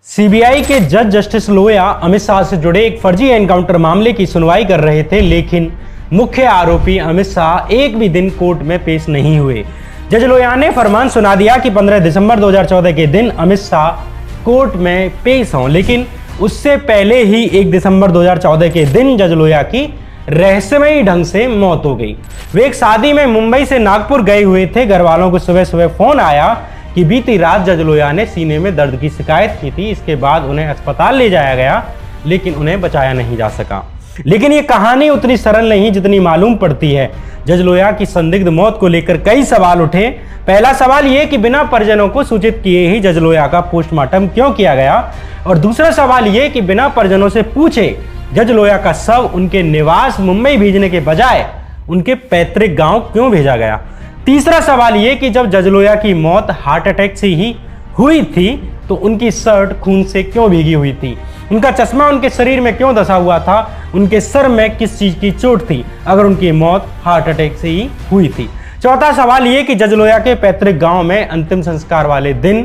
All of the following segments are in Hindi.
सीबीआई के जज जस्टिस लोया अमित शाह से जुड़े एक फर्जी एनकाउंटर मामले की सुनवाई कर रहे थे, लेकिन मुख्य आरोपी अमित शाह एक भी दिन कोर्ट में पेश नहीं हुए। जज लोया ने फरमान सुना दिया कि 15 दिसंबर 2014 के दिन अमित शाह कोर्ट में पेश हों, लेकिन उससे पहले ही 1 दिसंबर 2014 के दिन जज लोया की रहस्यमयी ढंग से मौत हो गई। वे एक शादी में मुंबई से नागपुर गए हुए थे। घर वालों को सुबह सुबह फोन आया कि बीती रात जज लोया ने सीने में दर्द की शिकायत की थी। इसके बाद उन्हें अस्पताल ले जाया गया, लेकिन उन्हें बचाया नहीं जा सका। लेकिन ये कहानी उतनी सरल नहीं जितनी मालूम पड़ती है। जज लोया की संदिग्ध मौत को लेकर कई सवाल उठे। पहला सवाल ये कि बिना परिजनों को सूचित किए ही जज लोया का पोस्टमार्टम क्यों किया गया, और दूसरा सवाल ये कि बिना परिजनों से पूछे जज लोया का शव उनके निवास मुंबई भेजने के बजाय उनके पैतृक गांव क्यों भेजा गया। तीसरा सवाल यह कि जब जज लोया की मौत हार्ट अटैक से ही हुई थी तो उनकी शर्ट खून से क्यों भीगी हुई थी, उनका चश्मा उनके शरीर में क्यों धंसा हुआ था, उनके सर में किस चीज की चोट थी अगर उनकी मौत हार्ट अटैक से ही हुई थी। चौथा सवाल यह कि जज लोया के पैतृक गांव में अंतिम संस्कार वाले दिन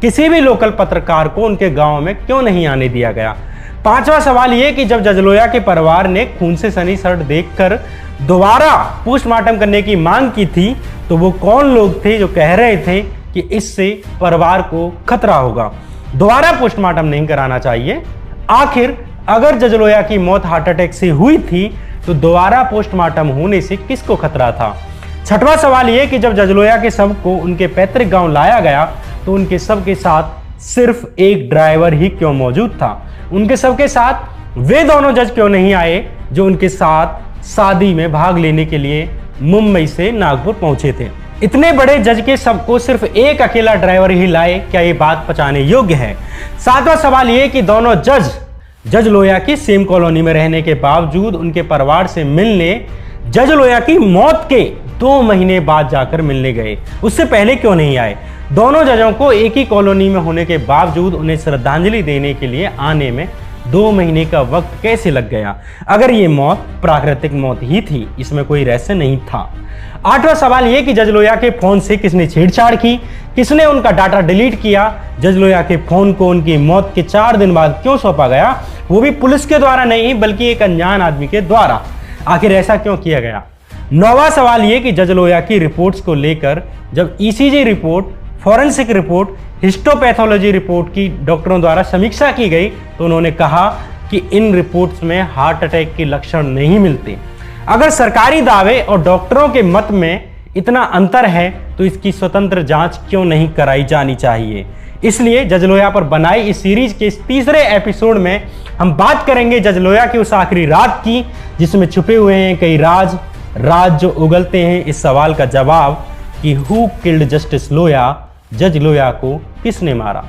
किसी भी लोकल पत्रकार को उनके गांव में क्यों नहीं आने दिया गया। पांचवा सवाल यह कि जब जज लोया के परिवार ने खून से सनी शर्ट देखकर दोबारा पोस्टमार्टम करने की मांग की थी तो वो कौन लोग थे जो कह रहे थे कि इससे परिवार को खतरा होगा, दोबारा पोस्टमार्टम नहीं कराना चाहिए। आखिर अगर जज लोया की मौत हार्ट अटैक से हुई थी तो दोबारा पोस्टमार्टम होने से किसको खतरा था। छठवां सवाल यह कि जब जज लोया के शव को उनके पैतृक गांव लाया गया तो उनके शव के साथ सिर्फ एक ड्राइवर ही क्यों मौजूद था। उनके शव के साथ वे दोनों जज क्यों नहीं आए जो उनके साथ शादी में भाग लेने के लिए मुंबई से नागपुर पहुंचे थे। इतने बड़े जज के शव को सिर्फ एक अकेला ड्राइवर ही लाए, क्या ये बात पचाने योग्य है। सातवां सवाल यह कि दोनों जज लोया की सेम कॉलोनी में रहने के बावजूद उनके परिवार से मिलने जज लोया की मौत के 2 महीने बाद जाकर मिलने गए, उससे पहले क्यों नहीं आए। दोनों जजों को एक ही कॉलोनी में होने के बावजूद उन्हें श्रद्धांजलि देने के लिए आने में 2 महीने का वक्त कैसे लग गया। अगर ये मौत प्राकृतिक मौत ही थी, इसमें कोई रहस्य नहीं था। आठवां सवाल यह कि जज लोया के फोन से किसने छेड़छाड़ की, किसने उनका डाटा डिलीट किया। जज लोया के फोन को उनकी मौत के 4 दिन बाद क्यों सौंपा गया, वो भी पुलिस के द्वारा नहीं बल्कि एक अनजान आदमी के द्वारा। आखिर ऐसा क्यों किया गया। नौवां सवाल यह कि जज लोया की रिपोर्ट्स को लेकर जब ECG report, forensic report, histopathology report की डॉक्टरों द्वारा समीक्षा की गई तो उन्होंने कहा कि इन रिपोर्ट्स में हार्ट अटैक के लक्षण नहीं मिलते। अगर सरकारी दावे और डॉक्टरों के मत में इतना अंतर है तो इसकी स्वतंत्र जांच क्यों नहीं कराई जानी चाहिए। इसलिए जज लोया पर बनाई इस सीरीज के इस तीसरे एपिसोड में हम बात करेंगे जज लोया की उस आखिरी रात की जिसमें छुपे हुए हैं कई राज जो उगलते हैं इस सवाल का जवाब कि हु किल्ड जस्टिस लोया, जज लोया को किसने मारा।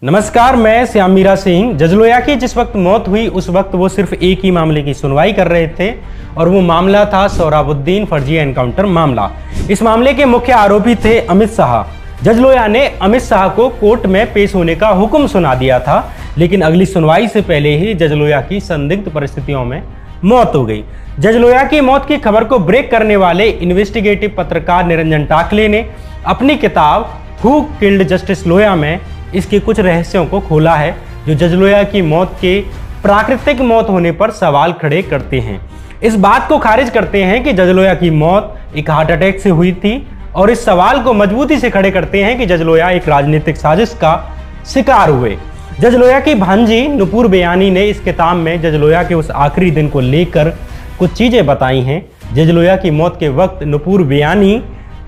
नमस्कार, मैं श्याम मीरा सिंह। जज लोया की जिस वक्त मौत हुई उस वक्त वो सिर्फ एक ही मामले की सुनवाई कर रहे थे और वो मामला था सोहराबुद्दीन फर्जी एनकाउंटर मामला। इस मामले के मुख्य आरोपी थे अमित शाह। जज लोया ने अमित शाह को कोर्ट में पेश होने का हुक्म सुना दिया था, लेकिन अगली सुनवाई से पहले ही जज लोया की संदिग्ध परिस्थितियों में मौत हो गई। जज लोया की मौत की खबर को ब्रेक करने वाले इन्वेस्टिगेटिव पत्रकार निरंजन टाकले ने अपनी किताब हु किल्ड जस्टिस लोया में इसके कुछ रहस्यों को खोला है जो जज लोया की मौत के प्राकृतिक मौत होने पर सवाल खड़े करते हैं। इस बात को खारिज करते हैं कि जज लोया की मौत एक हार्ट अटैक से हुई थी और इस सवाल को मजबूती से खड़े करते हैं कि जज लोया एक राजनीतिक साजिश का शिकार हुए। जज लोया की भांजी नुपुर बेयानी ने इस किताब में जज लोया के उस आखिरी दिन को लेकर कुछ चीजें बताई हैं। जज लोया की मौत के वक्त नुपुर बेयानी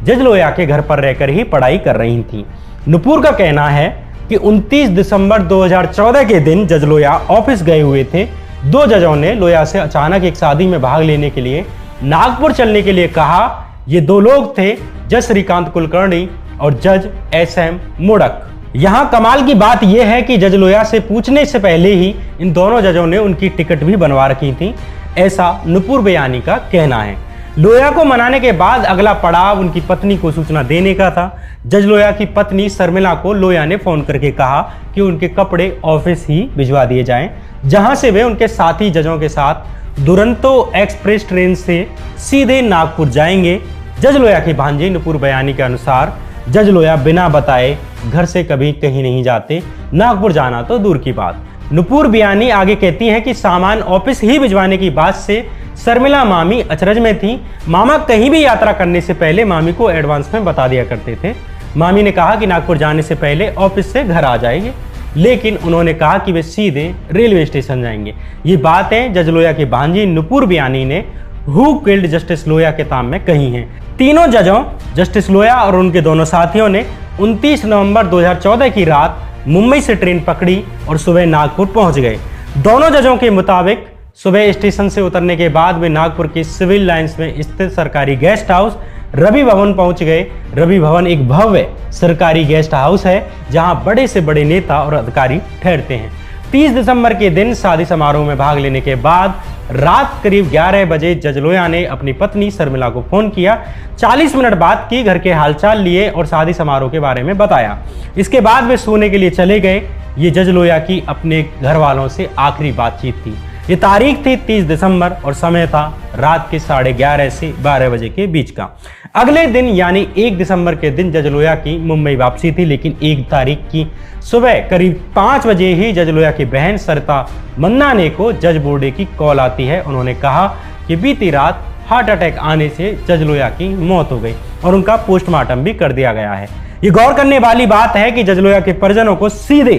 जज लोया के घर पर रहकर ही पढ़ाई कर रही थी। नुपुर का कहना है कि 29 दिसंबर 2014 के दिन जज लोया ऑफिस गए हुए थे। 2 जजों ने लोया से अचानक एक शादी में भाग लेने के लिए नागपुर चलने के लिए कहा। ये 2 लोग थे, जज श्रीकांत कुलकर्णी और जज SM मोडक। यहां कमाल की बात यह है कि जज लोया से पूछने से पहले ही इन दोनों जजों ने उनकी टिकट भी बनवा रखी थी, ऐसा नुपुर बेयानी का कहना है। लोया को मनाने के बाद अगला पड़ाव उनकी पत्नी को सूचना देने का था। जज लोया की पत्नी शर्मिला को लोया ने फोन करके कहा कि उनके कपड़े ऑफिस ही भिजवा दिए जाएं, जहां से वे उनके साथी जजों के साथ दुरंतो एक्सप्रेस ट्रेन से सीधे नागपुर जाएंगे। जज लोया की भांजी नुपुर बेयानी के अनुसार जज लोया बिना बताए घर से कभी कहीं नहीं जाते, नागपुर जाना तो दूर की बात। नुपुर बियानी आगे कहती हैं कि सामान ऑफिस ही भिजवाने की बात से शर्मिला मामी अचरज में थी। मामा कहीं भी यात्रा करने से पहले मामी को एडवांस में बता दिया करते थे। मामी ने कहा कि नागपुर जाने से पहले ऑफिस से घर आ जाएंगे, लेकिन उन्होंने कहा कि वे सीधे रेलवे स्टेशन जाएंगे। ये बातें जज लोया की भांजी नुपुर बियानी ने हु किल्ड जस्टिस लोया के ताम में कही हैं। तीनों जजों जस्टिस लोया और उनके दोनों साथियों ने 29 नवंबर 2014 की रात मुंबई से ट्रेन पकड़ी और सुबह नागपुर पहुंच गए। दोनों जजों के मुताबिक सुबह स्टेशन से उतरने के बाद वे नागपुर के सिविल लाइंस में स्थित सरकारी गेस्ट हाउस रवि भवन पहुंच गए। रवि भवन एक भव्य सरकारी गेस्ट हाउस है जहां बड़े से बड़े नेता और अधिकारी ठहरते हैं। 30 दिसंबर के दिन शादी समारोह में भाग लेने के बाद रात करीब 11 बजे जज लोया ने अपनी पत्नी शर्मिला को फोन किया। 40 मिनट बात की, घर के हालचाल लिए और शादी समारोह के बारे में बताया। इसके बाद वे सोने के लिए चले गए। ये जज लोया की अपने घर वालों से आखिरी बातचीत थी। ये तारीख थी 30 दिसंबर और समय था रात के 11:30 से 12 बजे के बीच का। अगले दिन यानी 1 दिसंबर के दिन जज लोया की मुंबई वापसी थी, लेकिन 1 तारीख की सुबह करीब 5 बजे ही जज लोया की बहन सरिता मन्नाने को जज बोर्डे की कॉल आती है। उन्होंने कहा कि बीती रात हार्ट अटैक आने से जज लोया की मौत हो गई और उनका पोस्टमार्टम भी कर दिया गया है। ये गौर करने वाली बात है कि जज लोया के परिजनों को सीधे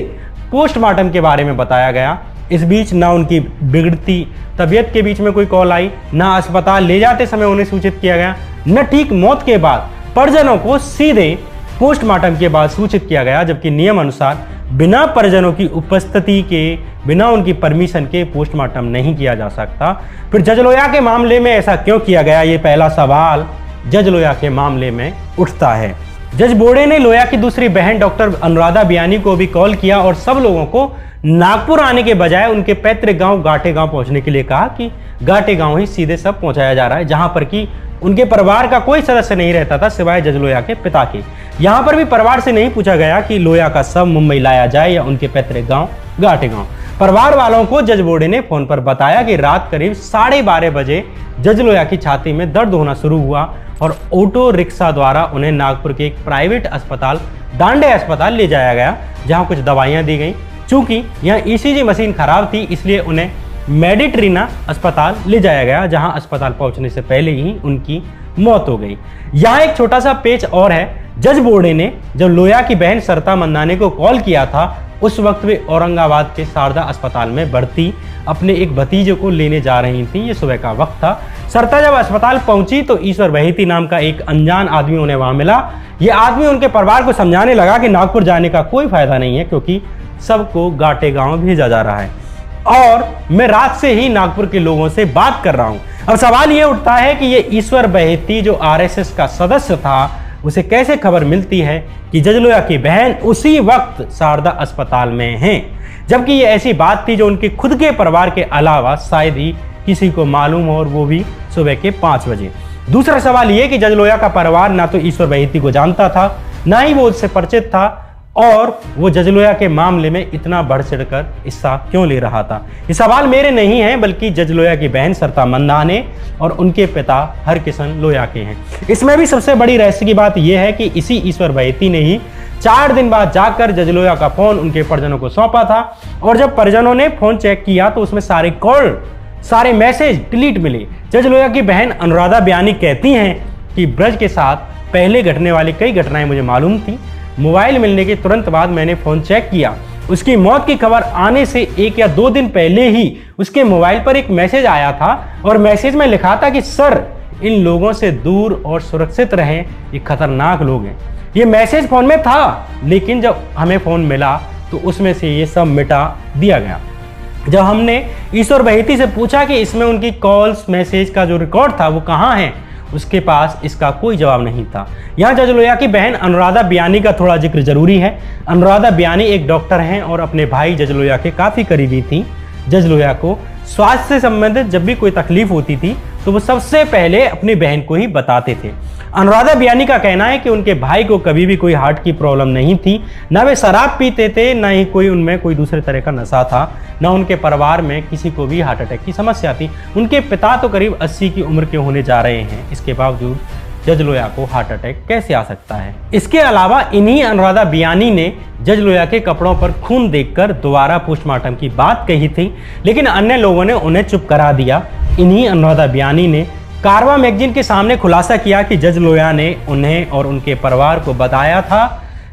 पोस्टमार्टम के बारे में बताया गया। इस बीच ना उनकी बिगड़ती तबीयत के बीच में कोई कॉल आई, ना अस्पताल ले जाते समय उन्हें सूचित किया गया, न ठीक मौत के बाद परिजनों को सीधे पोस्टमार्टम के बाद सूचित किया गया, जबकि नियम अनुसार बिना परिजनों की उपस्थिति के, बिना उनकी परमिशन के पोस्टमार्टम नहीं किया जा सकता। फिर जज लोया के मामले में ऐसा क्यों किया गया, ये पहला सवाल जज लोया के मामले में उठता है। जज बोर्डे ने लोया की दूसरी बहन डॉक्टर अनुराधा बियानी को भी कॉल किया और सब लोगों को नागपुर आने के बजाय उनके पैतृक गांव गाटे गांव पहुंचने के लिए कहा कि गाटे गांव ही सीधे सब पहुंचाया जा रहा है, जहां पर कि उनके परिवार का कोई सदस्य नहीं रहता था सिवाय जज लोया के पिता के। यहां पर भी परिवार से नहीं पूछा गया कि लोया का शव मुंबई लाया जाए या उनके पैतृक गांव गाटे गांव। परिवार वालों को जज बोर्डे ने फोन पर बताया कि रात करीब 12:30 बजे जज लोया की छाती में दर्द होना शुरू हुआ और ऑटो रिक्शा द्वारा उन्हें नागपुर के एक प्राइवेट अस्पताल डांडे अस्पताल ले जाया गया, जहां कुछ दवाइयां दी गई। चूंकि यहाँ ईसीजी मशीन खराब थी, इसलिए उन्हें मेडिट्रीना अस्पताल ले जाया गया, जहां अस्पताल पहुंचने से पहले ही उनकी मौत हो गई। यहाँ एक छोटा सा पेच और है। जज बोर्डे ने जब लोया की बहन सरिता मन्नाने को कॉल किया था, उस वक्त वे औरंगाबाद के शारदा अस्पताल में भर्ती अपने एक भतीजे को लेने जा रही थी। ये सुबह का वक्त था। सरिता जब अस्पताल पहुंची तो ईश्वर बहेती नाम का एक अनजान आदमी उन्हें वहां मिला। ये आदमी उनके परिवार को समझाने लगा कि नागपुर जाने का कोई फायदा नहीं है, क्योंकि सबको गाटे गांव भेजा जा रहा है और मैं रात से ही नागपुर के लोगों से बात कर रहा हूं। अब सवाल यह उठता है कि ये ईश्वर बहेती जो आरएसएस का सदस्य था, उसे कैसे खबर मिलती है कि जज लोया की बहन उसी वक्त शारदा अस्पताल में हैं, जबकि ये ऐसी बात थी जो उनके खुद के परिवार के अलावा शायद ही किसी को मालूम हो, और वो भी सुबह के 5 बजे। दूसरा सवाल यह कि जज लोया का परिवार ना तो ईश्वर बहेती को जानता था, ना ही वो उससे परिचित था, और वो जज लोया के मामले में इतना बढ़ चढ़कर हिस्सा क्यों ले रहा था। ये सवाल मेरे नहीं है, बल्कि जज लोया की बहन सरिता मन्नाने और उनके पिता हरकिशन लोया के हैं। इसमें भी सबसे बड़ी रहस्य की बात यह है कि इसी ईश्वर बहेती ने ही 4 दिन बाद जाकर जज लोया का फोन उनके परिजनों को सौंपा था, और जब परिजनों ने फोन चेक किया तो उसमें सारे कॉल, सारे मैसेज डिलीट मिले। जज लोया की बहन अनुराधा बियानी कहती हैं कि ब्रज के साथ पहले घटने वाली कई घटनाएं मुझे मालूम थी। मोबाइल मिलने के तुरंत बाद मैंने फोन चेक किया। उसकी मौत की खबर आने से 1 या 2 दिन पहले ही उसके मोबाइल पर एक मैसेज आया था, और मैसेज में लिखा था कि सर, इन लोगों से दूर और सुरक्षित रहें, ये खतरनाक लोग हैं। ये मैसेज फोन में था, लेकिन जब हमें फोन मिला तो उसमें से ये सब मिटा दिया गया। जब हमने ईश्वर बहेती से पूछा कि इसमें उनकी कॉल्स मैसेज का जो रिकॉर्ड था वो कहाँ है, उसके पास इसका कोई जवाब नहीं था। यहाँ जज लोया की बहन अनुराधा बियानी का थोड़ा जिक्र जरूरी है। अनुराधा बियानी एक डॉक्टर हैं और अपने भाई जज लोया के काफ़ी करीबी थी। जज लोया को स्वास्थ्य से संबंधित जब भी कोई तकलीफ होती थी तो वो सबसे पहले अपनी बहन को ही बताते थे। अनुराधा बियानी का कहना है कि उनके भाई को कभी भी कोई हार्ट की प्रॉब्लम नहीं थी, ना वे शराब पीते थे, ना ही कोई उनमें कोई दूसरे तरह का नशा था, ना उनके परिवार में किसी को भी हार्ट अटैक की समस्या थी। उनके पिता तो करीब 80 की उम्र के होने जा रहे हैं, इसके बावजूद जज लोया को हार्ट अटैक कैसे आ सकता है। इसके अलावा इन्हीं अनुराधा बियानी ने जज लोया के कपड़ों पर खून देखकर दोबारा पोस्टमार्टम की बात कही थी, लेकिन अन्य लोगों ने उन्हें चुप करा दिया। इन्हीं अनुराधा बियानी ने कारवां मैगजीन के सामने खुलासा किया कि जज लोया ने उन्हें और उनके परिवार को बताया था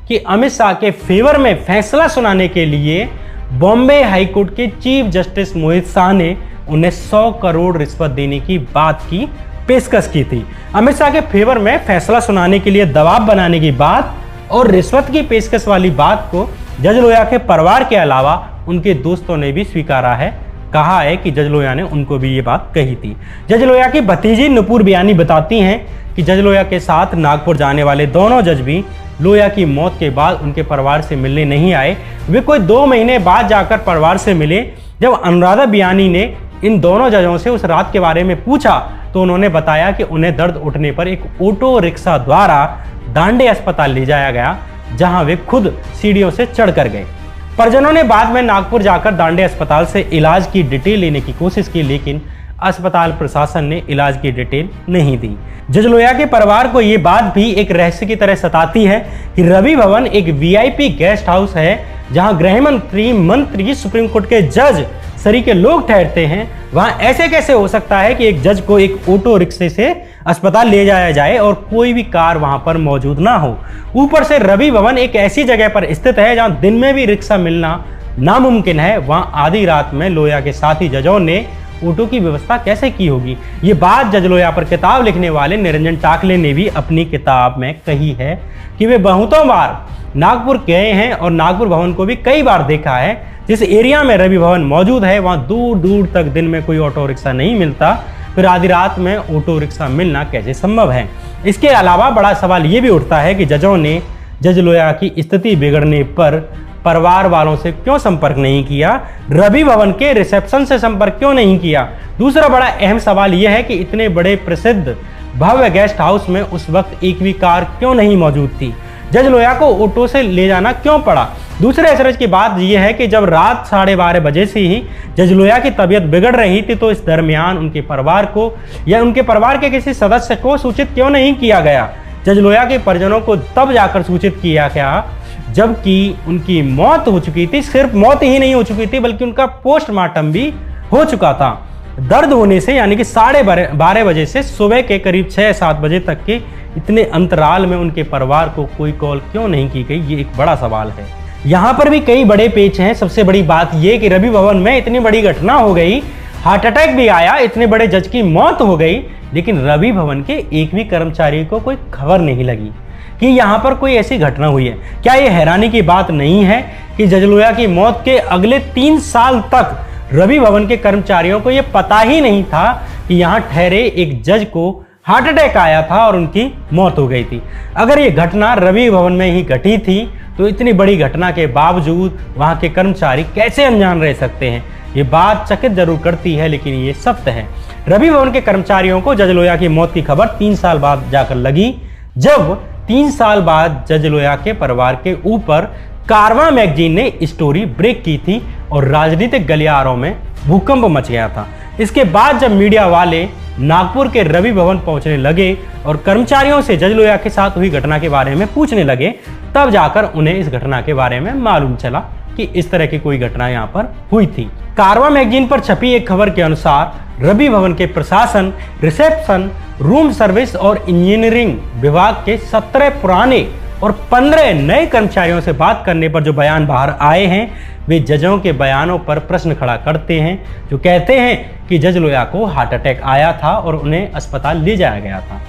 कि अमित शाह के फेवर में फैसला सुनाने के लिए बॉम्बे हाईकोर्ट के चीफ जस्टिस मोहित शाह ने उन्हें 100 करोड़ रिश्वत देने की बात की पेशकश की थी। अमित शाह के फेवर में फैसला सुनाने के लिए दबाव बनाने की बात और रिश्वत की पेशकश वाली बात को जज लोया के परिवार के अलावा उनके दोस्तों ने भी स्वीकारा है। कहा है कि जज लोया ने उनको भी ये बात कही थी। जज लोया की भतीजी नुपुर बियानी बताती हैं कि जज लोया के साथ नागपुर जाने वाले दोनों जज भी लोया की मौत के बाद उनके परिवार से मिलने नहीं आए। वे कोई 2 महीने बाद जाकर परिवार से मिले। जब अनुराधा बियानी ने इन दोनों जजों से उस रात के बारे में पूछा तो उन्होंने बताया कि उन्हें दर्द उठने पर एक ऑटो रिक्शा द्वारा दांडे अस्पताल ले जाया गया, जहां वे खुद सीढ़ियों से चढ़कर गए। परिजनों ने बाद में नागपुर जाकर दांडे अस्पताल से इलाज की डिटेल लेने की कोशिश की, लेकिन अस्पताल प्रशासन ने इलाज की डिटेल नहीं दी। जज लोया के परिवार को ये बात भी एक रहस्य की तरह सताती है कि रवि भवन एक वीआईपी गेस्ट हाउस है, जहां गृह मंत्री, सुप्रीम कोर्ट के जज सरी के लोग ठहरते हैं। वहां ऐसे कैसे हो सकता है कि एक जज को एक ऑटो रिक्शे से अस्पताल ले जाया जाए और कोई भी कार वहां पर मौजूद ना हो। ऊपर से रवि भवन एक ऐसी जगह पर स्थित है जहां दिन में भी रिक्शा मिलना नामुमकिन है। वहां आधी रात में लोया के साथी जजों ने ऑटो की व्यवस्था कैसे की होगी। ये बात जज लोया पर किताब लिखने वाले निरंजन टाकले ने भी अपनी किताब में कही है कि वे बहुतों बार नागपुर गए हैं और नागपुर भवन को भी कई बार देखा है। जिस एरिया में रवि भवन मौजूद है वहां दूर दूर तक दिन में कोई ऑटो रिक्शा नहीं मिलता, फिर आधी रात में ऑटो रिक्शा मिलना कैसे संभव है। इसके अलावा बड़ा सवाल ये भी उठता है कि जजों ने जज लोया की स्थिति बिगड़ने पर परिवार वालों से क्यों संपर्क नहीं किया, रवि भवन के रिसेप्शन से संपर्क क्यों नहीं किया। दूसरा बड़ा अहम सवाल यह है कि इतने बड़े प्रसिद्ध भव्य गेस्ट हाउस में उस वक्त एक भी कार क्यों नहीं मौजूद थी। जज लोया को ऑटो से ले जाना क्यों पड़ा। दूसरे अचरज की बात यह है कि जब रात 12:30 बजे से ही जज लोया की तबीयत बिगड़ रही थी तो इस दरमियान उनके परिवार को या उनके परिवार के किसी सदस्य को सूचित क्यों नहीं किया गया। जज लोया के परिजनों को तब जाकर सूचित किया गया जबकि उनकी मौत हो चुकी थी। सिर्फ मौत ही नहीं हो चुकी थी बल्कि उनका पोस्टमार्टम भी हो चुका था। दर्द होने से यानी कि 12:30 बजे से सुबह के करीब 6-7 बजे तक के इतने अंतराल में उनके परिवार को कोई कॉल क्यों नहीं की गई, ये एक बड़ा सवाल है। यहाँ पर भी कई बड़े पेच हैं। सबसे बड़ी बात ये कि रवि भवन में इतनी बड़ी घटना हो गई, हार्ट अटैक भी आया, इतने बड़े जज की मौत हो गई, लेकिन रवि भवन के एक भी कर्मचारी को कोई खबर नहीं लगी कि यहाँ पर कोई ऐसी घटना हुई है। क्या ये हैरानी की बात नहीं है कि जज लोया की मौत के अगले 3 साल तक रवि भवन के कर्मचारियों को यह पता ही नहीं था कि यहाँ ठहरे एक जज को हार्ट अटैक आया था और उनकी मौत हो गई थी। अगर ये घटना रवि भवन में ही घटी थी तो इतनी बड़ी घटना के बावजूद वहां के कर्मचारी कैसे अनजान रह सकते हैं। ये बात चकित जरूर करती है, लेकिन ये सत्य है। रवि भवन के कर्मचारियों को जज लोया की मौत की खबर 3 साल बाद जाकर लगी, जब 3 साल बाद जज लोया के परिवार के ऊपर कारवां मैगजीन ने स्टोरी ब्रेक की थी और राजनीतिक गलियारों में भूकंप मच गया था। इसके बाद जब मीडिया वाले नागपुर के रवि भवन पहुंचने लगे और कर्मचारियों से जज लोया के साथ हुई घटना के बारे में पूछने लगे, तब जाकर उन्हें इस घटना के बारे में मालूम चला कि इस तरह की कोई घटना यहाँ पर हुई थी। कारवां मैगजीन पर छपी एक खबर के अनुसार रवि भवन के प्रशासन, रिसेप्शन, रूम सर्विस और इंजीनियरिंग विभाग के 17 पुराने और 15 नए कर्मचारियों से बात करने पर जो बयान बाहर आए हैं, वे जजों के बयानों पर प्रश्न खड़ा करते हैं, जो कहते हैं कि जज लोया को हार्ट अटैक आया था और उन्हें अस्पताल ले जाया गया था।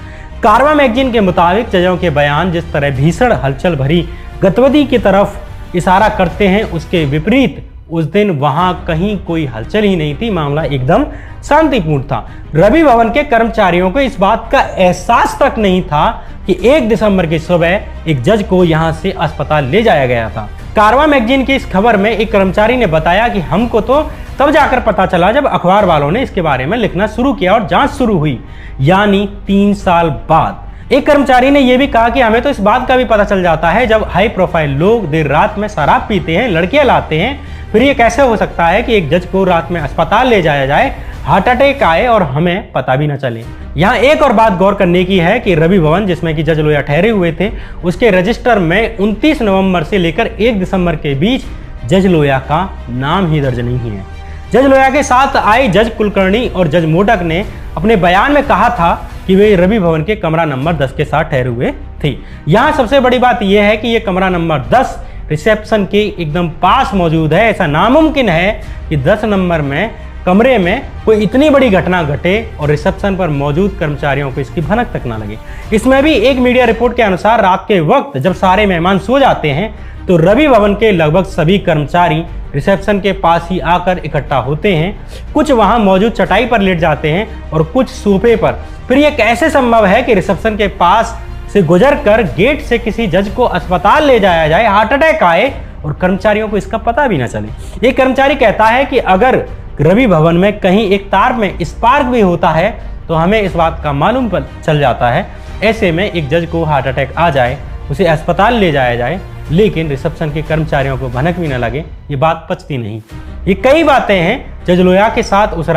कारवां मैगजीन के मुताबिक जजों के बयान जिस तरह भीषण हलचल भरी गतिविधि की तरफ इशारा करते हैं, उसके विपरीत उस दिन वहां कहीं कोई हलचल ही नहीं थी। मामला एकदम शांतिपूर्ण था। रवि भवन के कर्मचारियों को इस बात का एहसास तक नहीं था कि 1 दिसंबर की सुबह एक जज को यहां से अस्पताल ले जाया गया था। कारवां मैगजीन की इस खबर में एक कर्मचारी ने बताया कि हमको तो तब जाकर पता चला जब अखबार वालों ने इसके बारे में लिखना शुरू किया और जांच शुरू हुई, यानी 3 साल बाद। एक कर्मचारी ने यह भी कहा कि हमें तो इस बात का भी पता चल जाता है जब हाई प्रोफाइल लोग देर रात में शराब पीते हैं, लड़कियां लाते हैं, फिर ये कैसे हो सकता है कि एक जज को रात में अस्पताल ले जाया जाए। हार्ट अटैक आए और हमें पता भी न चले। यहाँ एक और बात गौर करने की है कि रवि भवन जिसमें कि जज लोया ठहरे हुए थे, उसके रजिस्टर में 29 नवंबर से लेकर 1 दिसंबर के बीच जज लोया का नाम ही दर्ज नहीं है। जज लोया के साथ आए जज कुलकर्णी और जज मोडक ने अपने बयान में कहा था कि वे रवि भवन के कमरा नंबर 10 के साथ ठहरे हुए थे। यहाँ सबसे बड़ी बात यह है कि यह कमरा नंबर 10 रिसेप्शन के एकदम पास मौजूद है। ऐसा नामुमकिन है कि 10 नंबर में कमरे में कोई इतनी बड़ी घटना घटे और रिसेप्शन पर मौजूद कर्मचारियों को इसकी भनक तक ना लगे। इसमें भी एक मीडिया रिपोर्ट के अनुसार रात के वक्त जब सारे मेहमान सो जाते हैं तो रवि भवन के लगभग सभी कर्मचारी रिसेप्शन के पास ही आकर इकट्ठा होते हैं। कुछ वहां मौजूद चटाई पर लेट जाते हैं और कुछ सोफे पर। फिर यह कैसे संभव है कि रिसेप्शन के पास से गुजरकर गेट से किसी जज को अस्पताल ले जाया जाए, हार्ट अटैक आए और कर्मचारियों को इसका पता भी ना चले। एक कर्मचारी कहता है कि अगर रवि भवन में कहीं एक तार में स्पार्क भी होता है तो हमें इस बात का मालूम चल जाता है। ऐसे में एक जज को हार्ट अटैक आ जाए, उसे अस्पताल ले जाया जाए, लेकिन रिसेप्शन के कर्मचारियों को भनक भी न लगे, ये बात पचती नहीं। ये कई बातें हैं जज लोया के साथ उस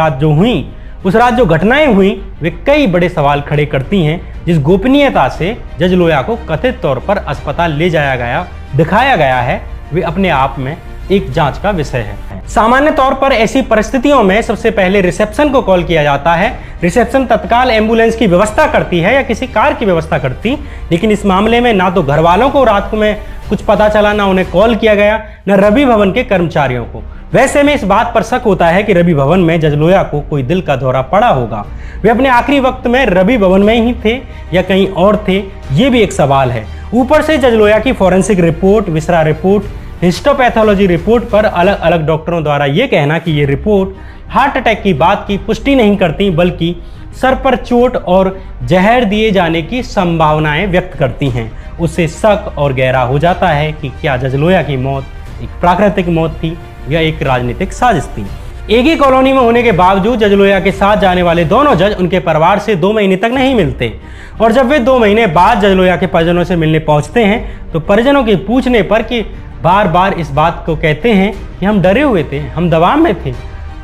रात जो घटनाएं हुई वे कई बड़े सवाल खड़े करती हैं। जिस गोपनीयता से जज लोया को कथित तौर पर अस्पताल ले जाया गया दिखाया गया है, वे अपने आप में एक जांच का विषय है। सामान्य तौर पर ऐसी परिस्थितियों में सबसे पहले रिसेप्शन को कॉल किया जाता है। रिसेप्शन तत्काल एम्बुलेंस की व्यवस्था करती है या किसी कार की व्यवस्था करती, लेकिन इस मामले में ना तो घर वालों को रात में कुछ पता चला, ना उन्हें कॉल किया गया, न रवि भवन के कर्मचारियों को। वैसे में इस बात पर शक होता है कि रवि भवन में जज लोया को कोई दिल का दौरा पड़ा होगा। वे अपने आखिरी वक्त में रवि भवन में ही थे या कहीं और थे, ये भी एक सवाल है। ऊपर से जज लोया की forensic report, viscera report, histopathology report पर अलग अलग डॉक्टरों द्वारा यह कहना कि ये रिपोर्ट हार्ट अटैक की बात की पुष्टि नहीं करती, बल्कि सर पर चोट और जहर दिए जाने की संभावनाएं व्यक्त करती हैं। उससे शक और गहरा हो जाता है कि क्या जज लोया की मौत एक प्राकृतिक मौत थी या एक राजनीतिक साजिश थी। एक ही कॉलोनी में होने के बावजूद जज लोया के साथ जाने वाले दोनों जज उनके परिवार से 2 महीने तक नहीं मिलते, और जब वे 2 महीने बाद जज लोया के परिजनों से मिलने पहुंचते हैं तो परिजनों के पूछने पर कि बार बार इस बात को कहते हैं कि हम डरे हुए थे, हम दबाव में थे।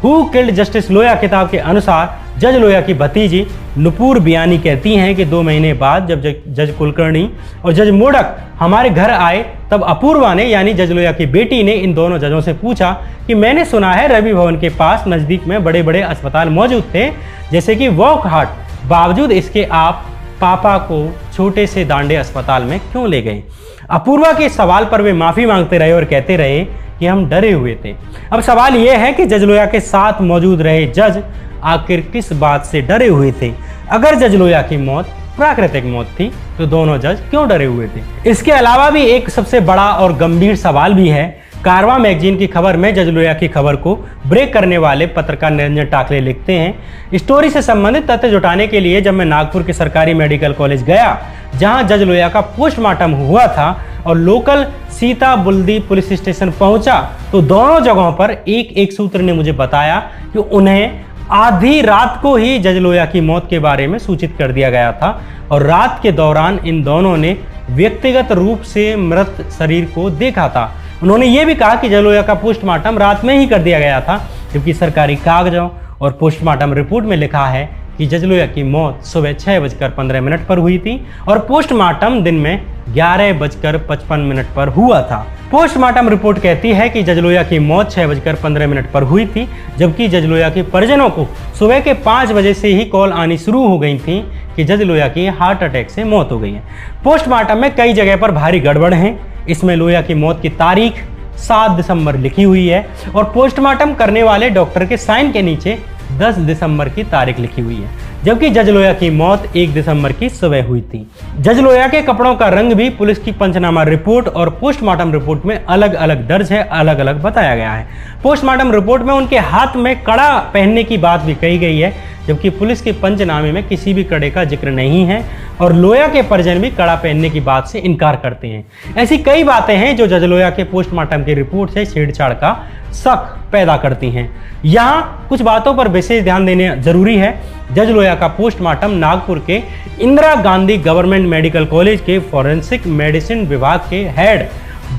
हु किल्ड जस्टिस लोया किताब के अनुसार जज लोया की भतीजी नुपुर बियानी कहती हैं कि 2 महीने बाद जब जज कुलकर्णी और जज मोडक हमारे घर आए तब अपूर्वा ने यानी जज लोया की बेटी ने इन दोनों जजों से पूछा कि मैंने सुना है रवि भवन के पास नज़दीक में बड़े बड़े अस्पताल मौजूद थे, जैसे कि वॉकहार्ट, बावजूद इसके आप पापा को छोटे से दांडे अस्पताल में क्यों ले गए। अपूर्वा के सवाल पर वे माफ़ी मांगते रहे और कहते रहे कि हम डरे हुए थे। अब सवाल यह है कि जज लोया के साथ मौजूद रहे जज आखिर किस बात से डरे हुए थे। अगर जज लोया की मौत प्राकृतिक मौत थी तो दोनों जज क्यों डरे हुए थे। इसके अलावा भी एक सबसे बड़ा और गंभीर सवाल भी है। कारवां मैगजीन की खबर में जज लोया की खबर को ब्रेक करने वाले पत्रकार निरंजन टाकले लिखते हैं, स्टोरी से संबंधित तथ्य जुटाने के लिए जब मैं नागपुर के सरकारी मेडिकल कॉलेज गया जहां जज लोया का पोस्टमार्टम हुआ था और लोकल सीता बुल्दी पुलिस स्टेशन पहुंचा, तो दोनों जगहों पर एक सूत्र ने मुझे बताया कि उन्हें आधी रात को ही जज लोया की मौत के बारे में सूचित कर दिया गया था और रात के दौरान इन दोनों ने व्यक्तिगत रूप से मृत शरीर को देखा था। उन्होंने ये भी कहा कि जज लोया का पोस्टमार्टम रात में ही कर दिया गया था, जबकि सरकारी कागजों और पोस्टमार्टम रिपोर्ट में लिखा है कि जज लोया की मौत सुबह 6:15 पर हुई थी और पोस्टमार्टम दिन में 11:55 पर हुआ था। पोस्टमार्टम रिपोर्ट कहती है कि जज लोया की मौत 6:15 पर हुई थी, जबकि जज लोया के परिजनों को सुबह के 5 बजे से ही कॉल आनी शुरू हो गई थी कि जज लोया की हार्ट अटैक से मौत हो गई है। पोस्टमार्टम में कई जगह पर भारी गड़बड़ है। इसमें लोया की मौत की तारीख 7 दिसंबर लिखी हुई है और पोस्टमार्टम करने वाले डॉक्टर के साइन के नीचे 10 दिसंबर की तारीख लिखी हुई है, जबकि जज लोया की मौत 1 दिसंबर की सुबह हुई थी। जज लोया के कपड़ों का रंग भी पुलिस की पंचनामा रिपोर्ट और पोस्टमार्टम रिपोर्ट में अलग अलग दर्ज है, अलग अलग बताया गया है। पोस्टमार्टम रिपोर्ट में उनके हाथ में कड़ा पहनने की बात भी कही गई है, जबकि पुलिस के पंचनामे में किसी भी कड़े का जिक्र नहीं है और लोया के परिजन भी कड़ा पहनने की बात से इनकार करते हैं। ऐसी कई बातें हैं जो जज लोया के पोस्टमार्टम की रिपोर्ट से छेड़छाड़ का शक पैदा करती हैं। यहाँ कुछ बातों पर विशेष ध्यान देने जरूरी है। जज लोया का पोस्टमार्टम नागपुर के Indira Gandhi government medical college के फॉरेंसिक मेडिसिन विभाग के हेड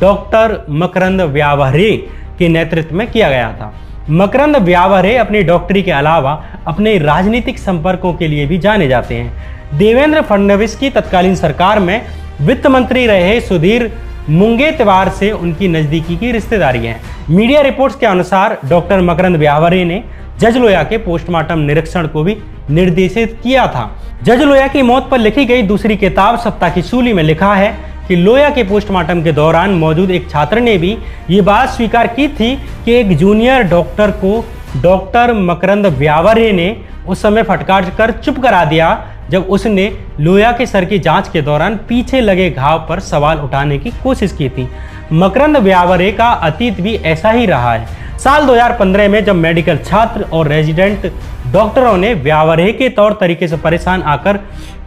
डॉक्टर मकरंद व्यावहरे के नेतृत्व में किया गया था। मकरंद व्यावरे अपनी डॉक्टरी के अलावा अपने राजनीतिक संपर्कों के लिए भी जाने जाते हैं। देवेंद्र फडणवीस की तत्कालीन सरकार में वित्त मंत्री रहे सुधीर मुंगेत्वार से उनकी नजदीकी की रिश्तेदारी है। मीडिया रिपोर्ट्स के अनुसार डॉक्टर मकरंद व्यावरे ने जज लोया के पोस्टमार्टम निरीक्षण को भी निर्देशित किया था। जज लोया की मौत पर लिखी गई दूसरी किताब सप्ताह की सूली में लिखा है कि लोया के पोस्टमार्टम के दौरान मौजूद एक छात्र ने भी ये बात स्वीकार की थी कि एक जूनियर डॉक्टर को डॉक्टर मकरंद व्यावरे ने उस समय फटकार कर चुप करा दिया जब उसने लोया के सर की जांच के दौरान पीछे लगे घाव पर सवाल उठाने की कोशिश की थी। मकरंद व्यावरे का अतीत भी ऐसा ही रहा है। साल 2015 में जब मेडिकल छात्र और रेजिडेंट डॉक्टरों ने व्यावरे के तौर तरीके से परेशान आकर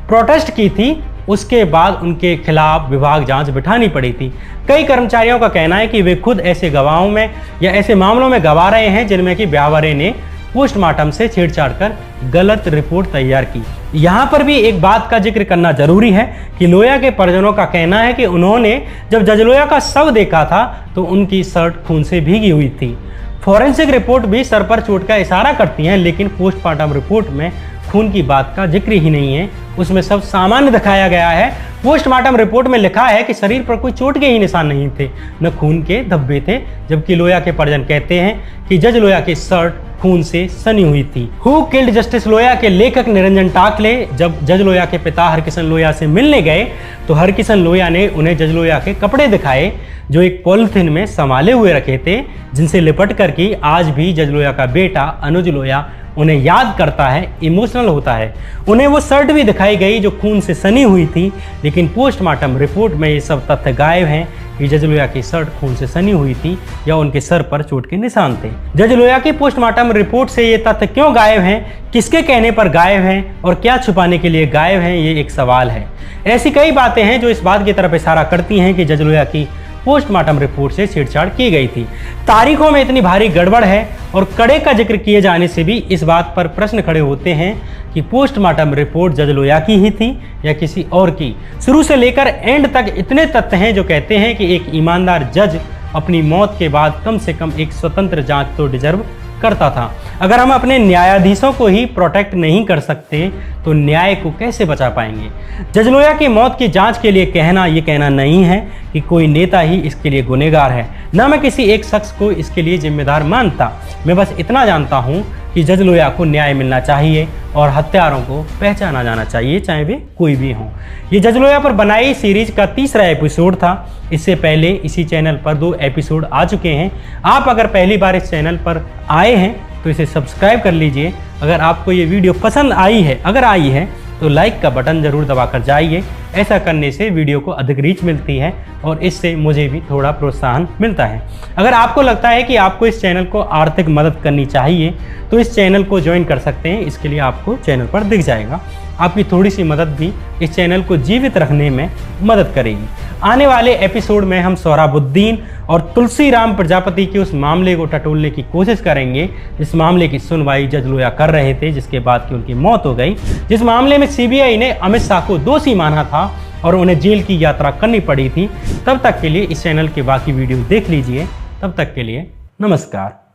प्रोटेस्ट की थी, उसके बाद उनके खिलाफ विभाग जांच बिठानी पड़ी थी। कई कर्मचारियों का कहना है कि वे खुद ऐसे गवाहों में या ऐसे मामलों में गवा रहे हैं जिनमें कि व्यावरे ने पोस्टमार्टम से छेड़छाड़ कर गलत रिपोर्ट तैयार की। यहाँ पर भी एक बात का जिक्र करना जरूरी है कि लोया के परिजनों का कहना है कि उन्होंने जब जज लोया का शव देखा था तो उनकी शर्ट खून से भीगी हुई थी। फॉरेंसिक रिपोर्ट भी सर पर चोट का इशारा करती हैं, लेकिन पोस्टमार्टम रिपोर्ट में खून की बात का जिक्र ही नहीं है, उसमें सब सामान्य दिखाया गया है। पोस्टमार्टम रिपोर्ट में लिखा है कि शरीर पर कोई चोट के ही निशान नहीं थे, न खून के धब्बे थे, जबकि लोया के परिजन कहते हैं कि जज लोया की शर्ट खून से सनी हुई थी। हु किल्ड जस्टिस लोया के लेखक निरंजन टाकले जब जज लोया के पिता हरकिशन लोया से मिलने गए तो हरकिशन लोया ने उन्हें जज लोया के कपड़े दिखाए जो एक पॉलिथीन में संभाले हुए रखे थे, जिनसे लिपट कर कि आज भी जज लोया का बेटा अनुज लोया उन्हें याद करता है, इमोशनल होता है। उन्हें वो शर्ट भी दिखाई गई जो खून से सनी हुई थी, लेकिन पोस्टमार्टम रिपोर्ट में ये सब तथ्य गायब हैं कि जज लोया की शर्ट खून से सनी हुई थी या उनके सर पर चोट के निशान थे। जज लोया की पोस्टमार्टम रिपोर्ट से ये तथ्य क्यों गायब हैं, किसके कहने पर गायब हैं और क्या छुपाने के लिए गायब हैं, ये एक सवाल है। ऐसी कई बातें हैं जो इस बात की तरफ इशारा करती हैं कि जज लोया की पोस्टमार्टम रिपोर्ट से छेड़छाड़ की गई थी। तारीखों में इतनी भारी गड़बड़ है और कड़े का जिक्र किए जाने से भी इस बात पर प्रश्न खड़े होते हैं कि पोस्टमार्टम रिपोर्ट जज लोया की ही थी या किसी और की। शुरू से लेकर एंड तक इतने तथ्य हैं जो कहते हैं कि एक ईमानदार जज अपनी मौत के बाद कम से कम एक स्वतंत्र जांच तो डिजर्व करता था। अगर हम अपने न्यायाधीशों को ही प्रोटेक्ट नहीं कर सकते तो न्याय को कैसे बचा पाएंगे। जज लोया की मौत की जांच के लिए कहना ये कहना नहीं है कि कोई नेता ही इसके लिए गुनहगार है, ना मैं किसी एक शख्स को इसके लिए जिम्मेदार मानता। मैं बस इतना जानता हूँ कि जज लोया को न्याय मिलना चाहिए और हत्यारों को पहचाना जाना चाहिए, चाहे वे कोई भी हों। ये जज लोया पर बनाई सीरीज का तीसरा एपिसोड था। इससे पहले इसी चैनल पर 2 एपिसोड आ चुके हैं। आप अगर पहली बार इस चैनल पर आए हैं तो इसे सब्सक्राइब कर लीजिए। अगर आपको ये वीडियो पसंद आई है, अगर आई है तो लाइक का बटन जरूर दबाकर जाइए। ऐसा करने से वीडियो को अधिक रीच मिलती है और इससे मुझे भी थोड़ा प्रोत्साहन मिलता है। अगर आपको लगता है कि आपको इस चैनल को आर्थिक मदद करनी चाहिए तो इस चैनल को ज्वाइन कर सकते हैं। इसके लिए आपको चैनल पर दिख जाएगा। आपकी थोड़ी सी मदद भी इस चैनल को जीवित रखने में मदद करेगी। आने वाले एपिसोड में हम सोहराबुद्दीन और तुलसीराम प्रजापति के उस मामले को टटोलने की कोशिश करेंगे जिस मामले की सुनवाई जज लोया कर रहे थे, जिसके बाद की उनकी मौत हो गई, जिस मामले में सीबीआई ने अमित शाह को दोषी माना था और उन्हें जेल की यात्रा करनी पड़ी थी। तब तक के लिए इस चैनल के बाकी वीडियो देख लीजिए। तब तक के लिए नमस्कार।